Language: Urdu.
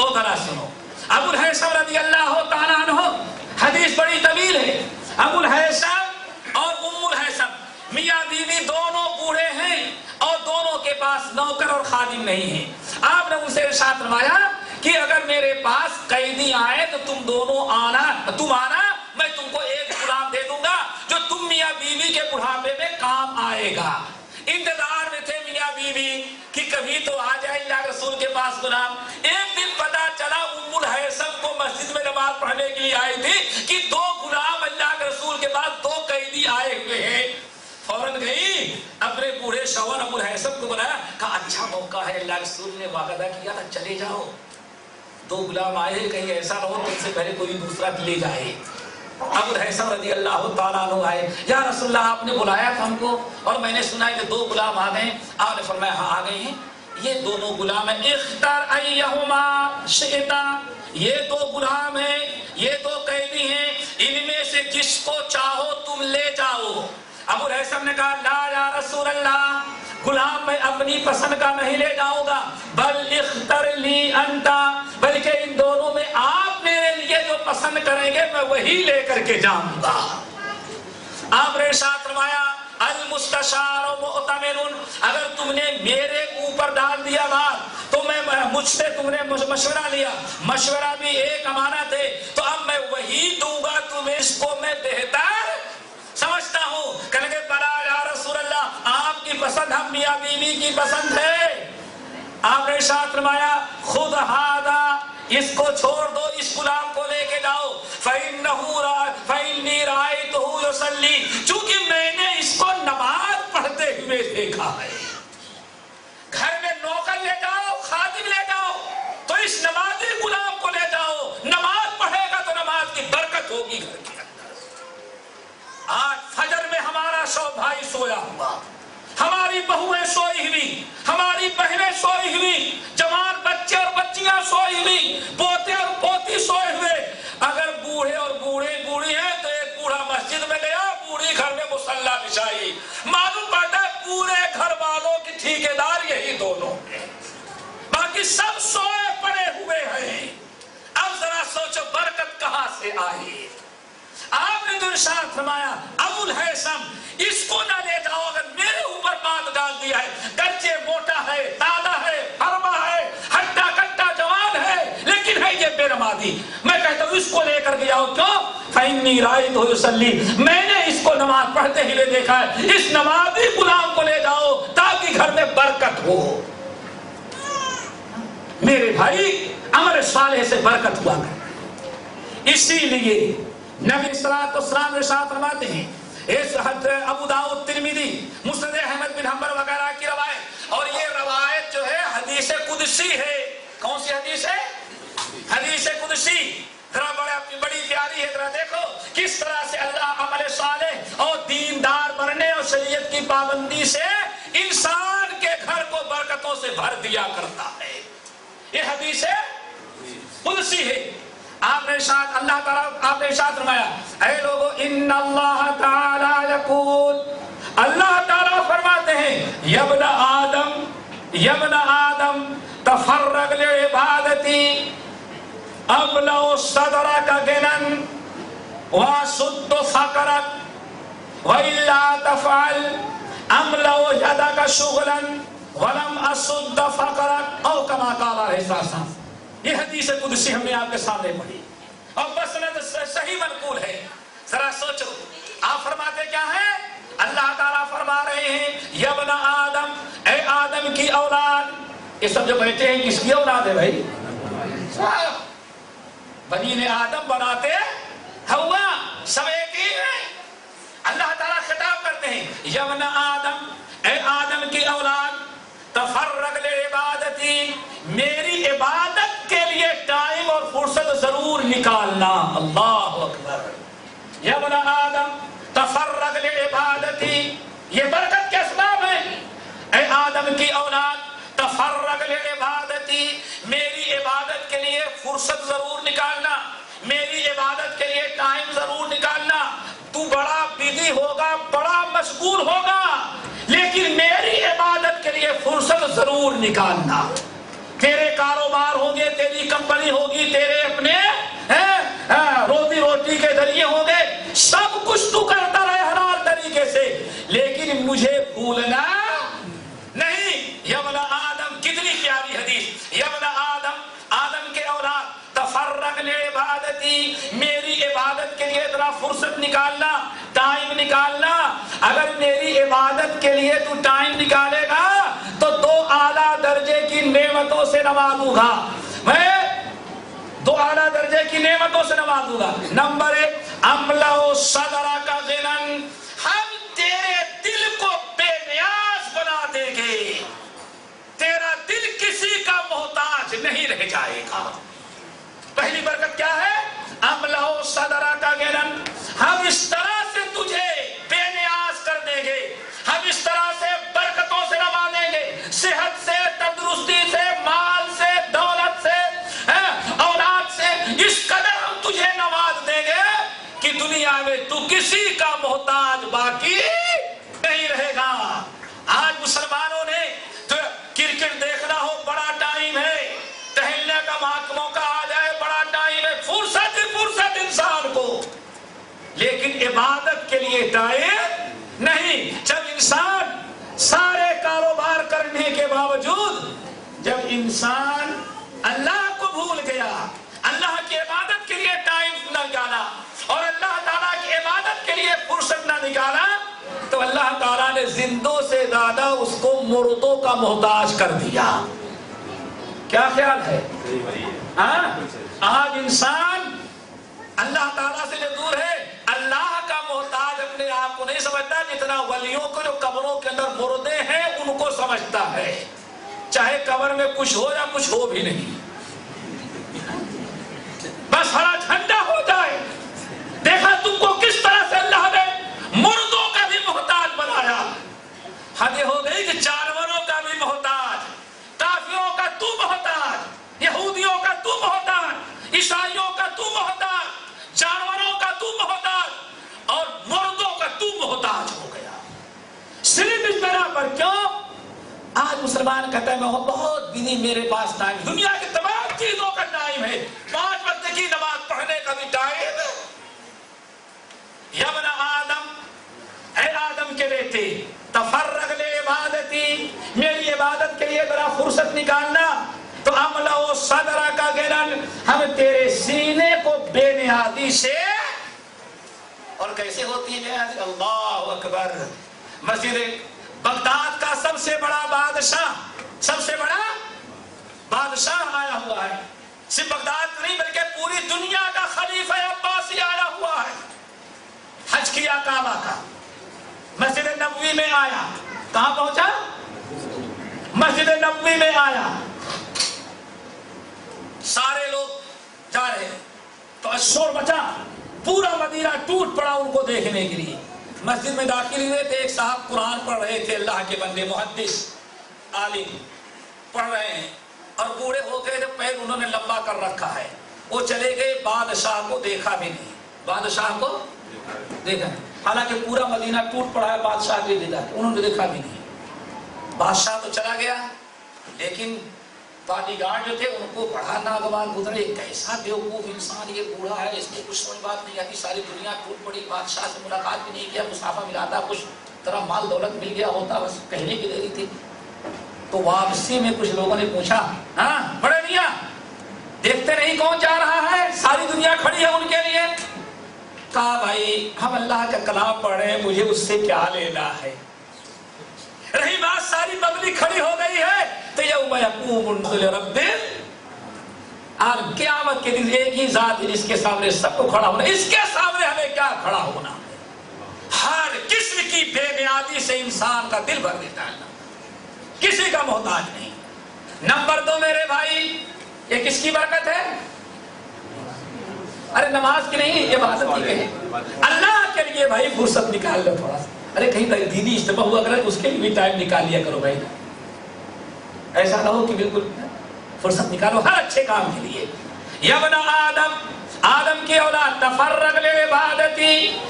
او ذرا سنو، ابو الہیثم رضی اللہ تعالیٰ عنہ، حدیث بڑی طویل ہے. ابو الہیثم اور ام الہیثم میاں بیوی دونوں بوڑھے ہیں اور دونوں کے پاس نوکر اور خادم نہیں ہیں. آپ نے ان سے ارشاد فرمایا کہ اگر میرے پاس قیدی آئے تو تم دونوں آنا، میں تم کو ایک غلام دے دوں گا جو تم میاں بیوی کے بڑھاپے میں کام آئے گا. انتظار میں تھے میاں بیوی کہ کبھی تو آ جائے اللہ رسول کے پاس غلام. ایک دن پتا چلا ام الہیثم کو مسجد میں نماز پڑھنے کے لیے آئی تھی کہ دو غلام اللہ کے رسول کے پاس، دو قیدی آئے ہوئے ہیں. فوراً گئی اپنے بوڑھے شوہر ابو الہیثم کو بلایا، کہا اچھا موقع ہے، اللہ رسول نے وعدہ کیا تھا چلے جاؤ، دو غلام آئے، کہیں ایسا نہ ہو تم سے پہلے کوئی دوسرا لے جائے. ابو الہیثم رضی اللہ تعالیٰ عنہ آئے، یا رسول اللہ آپ نے بلایا تھا ہم کو اور میں نے سنا ہے کہ دو غلام آ گئے. آپ نے فرمایا ہاں آ گئے ہیں، یہ دونوں غلام ہیں، اختر ایہما شئت، یہ دو غلام ہیں، یہ دو قیدی ہیں، ان میں سے جس کو چاہو تم لے جاؤ. ابو الہیثم نے کہا لا یا رسول اللہ، غلام میں اپنی پسند کا نہیں لے جاؤں گا، بل اختر لی انتا، بلکہ ان دونوں میں آپ میرے لیے جو پسند کریں گے میں وہی لے کر کے جاؤں گا. آپ نے ارشاد فرمایا المستشار مؤتمن، اگر تم نے میرے اوپر ڈال دیا بات تو میں مجھ سے تم نے مشورہ لیا، مشورہ بھی ایک امانت ہے، تو اب میں وہی دوں گا تمہیں، اس کو میں بہتر سمجھتا ہوں. کہنے کے بلا یا رسول اللہ، آپ کی پسند ہم میاں بیوی کی پسند ہے. آپ نے ارشاد فرمایا خود ہادا، اس کو چھوڑ دو، اس غلام کو لے کے جاؤ. فإنی رأیتہ یصلی، چونکہ میں نے اس کو نماز پڑھتے ہوئے دیکھا ہے. گھر میں نوکر لے جاؤ، خادم لے جاؤ، تو اس نمازی غلام کو لے جاؤ، نماز پڑھے گا تو نماز کی برکت ہوگی گھر کے اندر. آج فجر میں ہمارا شو بھائی سویا ہوا، ہماری بہویں سوئی ہوئی، ہماری بہنیں سوئی ہوئی، جوان بچے اور بچیاں سوئی ہوئی، پوتے اور پوتی سوئے ہوئے. اگر بوڑھے اور بوڑھی ہیں تو ایک بوڑھا مسجد میں گیا، بوڑھی گھر میں مصلی بچھائی، معلوم پڑتا ہے پورے گھر والوں کی ٹھیکیدار یہی دونوں ہیں، باقی سب سوئے پڑے ہوئے ہیں. اب ذرا سوچو برکت کہاں سے آئی. آپ نے تو ارشاد فرمایا ابو الہیثم اس کو نہ لے جاؤ، اگر میرے اوپر بات ڈال دیا ہے، گرچہ موٹا ہے، تازہ ہے، فرما ہے، ہٹا کٹا جوان ہے، لیکن ہے یہ بے نمازی، میں کہتا ہوں اس کو لے کر کے آؤ. کیوں؟ فإنی رأیتہ یصلی، میں نے اس کو نماز پڑھتے ہوئے دیکھا ہے، اس نمازی غلام کو لے جاؤ تاکہ گھر میں برکت ہو. میرے بھائی عمل صالح سے برکت ہوا کرے. اسی لیے نبی صلی اللہ علیہ وسلم ارشاد فرماتے ہیں، اس ابو داؤد، ترمذی، مسند احمد بن حنبل وغیرہ کی روایت، اور یہ روایت جو ہے حدیث قدسی ہے. کون سی حدیث ہے؟ حدیث قدسی. ذرا بڑی پیاری ہے، ذرا دیکھو کس طرح سے اللہ عمل صالح اور دیندار بننے اور شریعت کی پابندی سے انسان کے گھر کو برکتوں سے بھر دیا کرتا ہے. یہ حدیث قدسی ہے. آپ نے ارشاد، اللہ تعالیٰ آپ نے ارشاد فرمایا اے لوگو ان اللہ تعالی یقول، اللہ تعالیٰ فرماتے ہیں یا ابن آدم تفرغ لعبادتی ابلغ صدرک غنى واسد فقرک والا تفعل املأ يدك شغلا ولم اسد فقرک او کما قال علیہ السلام. یہ حدیث قدسی ہم نے آپ کے سامنے پڑھی اور بس صحیح منقول ہے. ذرا سوچو آپ فرماتے کیا ہیں؟ اللہ تعالیٰ فرما رہے ہیں یا ابن آدم، اے آدم کی اولاد. یہ سب جو بیٹھے ہیں کس کی اولاد ہے بھائی؟ بنی نے آدم بناتے ہوا سب ایک ہی ہیں. اللہ تعالیٰ خطاب کرتے ہیں یا ابن آدم، اے آدم کی اولاد، تفرغ لعبادتی، میری عبادت کے لیے ٹائم اور فرصت ضرور نکالنا. اللہ اکبر. یا ابن آدم تفرغ لعبادتی، یہ برکت کے اسباب ہیں. اے آدم کی اولاد تفرغ لعبادتی، میری عبادت کے لیے فرصت ضرور نکالنا، میری عبادت کے لیے ٹائم ضرور نکالنا. تو بڑا بزی ہوگا، بڑا مشغول ہوگا، لیکن میری عبادت کے لیے فرصت ضرور نکالنا. تیرے کاروبار ہوں گے، تیری کمپنی مجھے بھولنا نہیں۔ یبن آدم، کتنی پیاری حدیث، یبن آدم، آدم کے اولاد، تفرغ لعبادتی، میری عبادت کے لیے ذرا فرصت نکالنا، ٹائم نکالنا۔ اگر میری عبادت کے لیے تو ٹائم نکالے گا تو دو اعلیٰ درجے کی نعمتوں سے نوازوں گا، میں دو اعلیٰ درجے کی نعمتوں سے نوازوں گا۔ نمبر ایک، املأ صدرک غنا، ہم تیرے دل کو بے نیاز بنا دیں گے، تیرا دل کسی کا محتاج نہیں رہ جائے گا۔ پہلی برکت کیا ہے؟ املأ صدرک غنا، ہم اس طرح سے تجھے بے نیاز کر دیں گے، ہم اس طرح سے برکتوں سے نوازیں گے، صحت سے، تندرستی سے، مال سے، دولت سے، اولاد سے، اس قدر ہم تجھے نواز دیں گے کہ دنیا میں تو کسی کا محتاج باقی نہیں رہے گا۔ آج مسلمانوں نے تو کرکٹ دیکھنا ہو بڑا ٹائم ہے، ٹہلنے کا موقع آ جائے بڑا ٹائم ہے، فرصت ہی فرصت انسان کو، لیکن عبادت کے لیے ٹائم نہیں۔ جب انسان سارے کاروبار کرنے کے باوجود جب انسان اللہ کو بھول گیا، اللہ کی عبادت کے لیے ٹائم نہ نکالا اور اللہ تعالیٰ کی عبادت کے لیے فرصت نہ نکالا، تو اللہ تعالیٰ نے زندوں سے زیادہ اس کو مردوں کا محتاج کر دیا۔ کیا خیال ہے؟ آج انسان اللہ تعالیٰ سے جو دور ہے، اللہ کا محتاج اپنے آپ کو نہیں سمجھتا، جتنا ولیوں کو جو قبروں کے اندر مردے ہیں ان کو سمجھتا ہے، چاہے قبر میں کچھ ہو یا کچھ ہو بھی نہیں، بس ہرا جھنڈا ہو جائے۔ دیکھا تم کو کس طرح سے اللہ نے مردوں کا بھی محتاج بنایا، حد ہو گئی کہ جانوروں کا بھی محتاج، کافروں کا تو محتاج، یہودیوں کا تو محتاج، عیسائیوں کا تو محتاج، جانوروں کا تو محتاج اور مردوں کا تو محتاج ہو گیا۔ صرف اس طرح پر کیوں؟ آج مسلمان کہتا ہے میں بہت بزی، میرے پاس ٹائم، دنیا کی تمام چیزوں کا ٹائم ہے، 5 وقت کی نماز پڑھنے کا بھی ٹائم ہے۔ یبن آدم، اے آدم کے بیٹے، تفرغ لعبادتی، میری عبادت کے لیے ذرا فرصت نکالنا، تو املأ صدرک غنا، ہم تیرے سینے کو بے نیازی سے، اور کیسے ہوتی ہے نیازی؟ اللہ اکبر، مسجد بغداد کا سب سے بڑا بادشاہ، سب سے بڑا بادشاہ آیا ہوا ہے، صرف بغداد نہیں بلکہ پوری دنیا کا خلیفہ عباسی آیا ہوا ہے، حج کیا کعبہ کا، مسجد نبوی میں آیا، کہاں پہنچا؟ مسجد نبوی میں آیا، سارے لوگ جا رہے ہیں تو شور بچا، پورا مدینہ ٹوٹ پڑا ان کو دیکھنے کے لیے۔ مسجد میں داخل ہوئے تھے، ایک صاحب قرآن پڑھ رہے تھے، اللہ کے بندے، محدث عالم پڑھ رہے ہیں، اور بوڑھے ہو گئے تھے، پیر انہوں نے لمبا کر رکھا ہے، وہ چلے گئے، بادشاہ کو دیکھا بھی نہیں، بادشاہ کو دیکھا، حالانکہ پورا مدینہ ٹوٹ پڑا ہے، بادشاہ کے دیکھا، انہوں نے دیکھا بھی نہیں۔ بادشاہ تو چلا گیا، لیکن باڈی گارڈ جو تھے ان کو بڑا ناگوار گزرے، کیسا بیوقوف انسان، یہ بوڑھا ہے، اس کو کچھ سمجھ بات نہیں آتی، ساری دنیا ٹوٹ پڑی، بادشاہ سے ملاقات بھی نہیں کیا، مسافہ ملاتا، کچھ طرح مال دولت مل گیا ہوتا، بس کہنے کی دیری تھی۔ تو واپسی میں کچھ لوگوں نے پوچھا، ہاں بڑے میاں دیکھتے نہیں کون جا رہا ہے، ساری دنیا کھڑی ہے ان کے لیے؟ کہا بھائی ہم اللہ کا کلام پڑھ رہے ہیں، مجھے اس سے کیا لینا ہے؟ رہی بات ساری پبلک کھڑی ہو گئی ہے تو یوم یقوم لرب العالمین، قیامت کے دن ایک ہی ذات ہے جس کے سامنے سب کو کھڑا ہونا، اس کے سامنے ہمیں کیا کھڑا ہونا؟ ہر قسم کی بے نیازی سے انسان کا دل بھر دیتا ہے، کسی کا محتاج نہیں۔ نمبر 2 میرے بھائی، یہ کس کی برکت ہے؟ ارے نماز کی نہیں، عبادت کی ہے، اللہ کے لیے بھائی فرصت نکال لو تھوڑا سا، ارے کہیں بھائی دینی اجتماع ہوا کرے اس کے لیے بھی ٹائم نکال لیا کرو بھائی، ایسا نہ ہو کہ بالکل فرصت نکالو ہر اچھے کام کے لیے۔ یبن آدم، آدم کی اولاد، تفرغ لعبادتی،